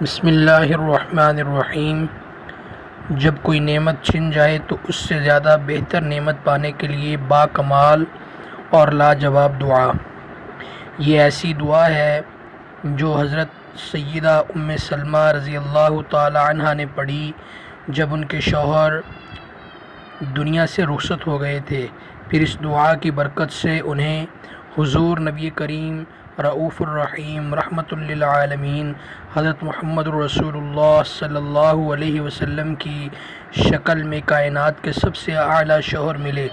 بسم اللہ الرحمن الرحیم۔ جب کوئی نعمت چھن جائے تو اس سے زیادہ بہتر نعمت پانے کے لیے با کمال اور لاجواب دعا، یہ ایسی دعا ہے جو حضرت سیدہ ام سلمہ رضی اللہ تعالی عنہ نے پڑھی جب ان کے شوہر دنیا سے رخصت ہو گئے تھے۔ پھر اس دعا کی برکت سے انہیں حضور نبی کریم رؤوف الرحیم رحمۃ للعالمین حضرت محمد رسول اللہ صلی اللہ علیہ وسلم کی شکل میں کائنات کے سب سے اعلیٰ شوہر ملے۔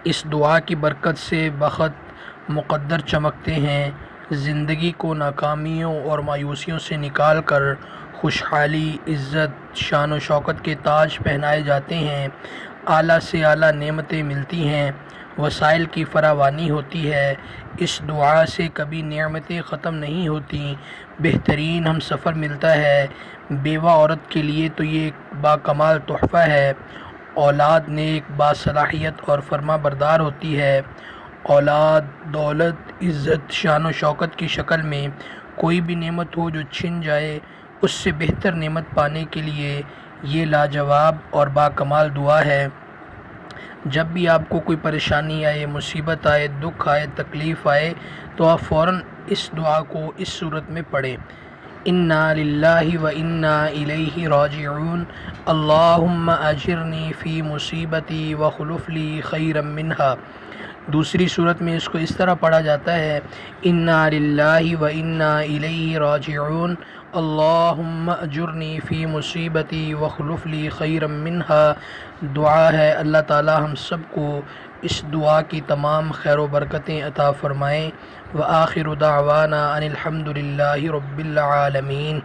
اس دعا کی برکت سے بخت مقدر چمکتے ہیں، زندگی کو ناکامیوں اور مایوسیوں سے نکال کر خوشحالی، عزت، شان و شوکت کے تاج پہنائے جاتے ہیں، اعلیٰ سے اعلیٰ نعمتیں ملتی ہیں، وسائل کی فراوانی ہوتی ہے۔ اس دعا سے کبھی نعمتیں ختم نہیں ہوتیں، بہترین ہم سفر ملتا ہے۔ بیوہ عورت کے لیے تو یہ ایک باکمال تحفہ ہے۔ اولاد نیک، باصلاحیت اور فرما بردار ہوتی ہے۔ اولاد، دولت، عزت، شان و شوکت کی شکل میں کوئی بھی نعمت ہو جو چھن جائے، اس سے بہتر نعمت پانے کے لیے یہ لاجواب اور باکمال دعا ہے۔ جب بھی آپ کو کوئی پریشانی آئے، مصیبت آئے، دکھ آئے، تکلیف آئے تو آپ فوراً اس دعا کو اس صورت میں پڑھیں: انا للہ و انا الیہ راجعون، اللہم اجرنی فی مصیبتی واخلف لی خیرا منہا۔ دوسری صورت میں اس کو اس طرح پڑھا جاتا ہے: انا للہ و انا الیہ راجعون، اللہم اجرنی فی مصیبتی واخلف لی خیرا منہا۔ دعا ہے اللہ تعالی ہم سب کو اس دعا کی تمام خیر و برکتیں عطا فرمائیں۔ وآخر دعوانا ان الحمد للہ رب العالمین۔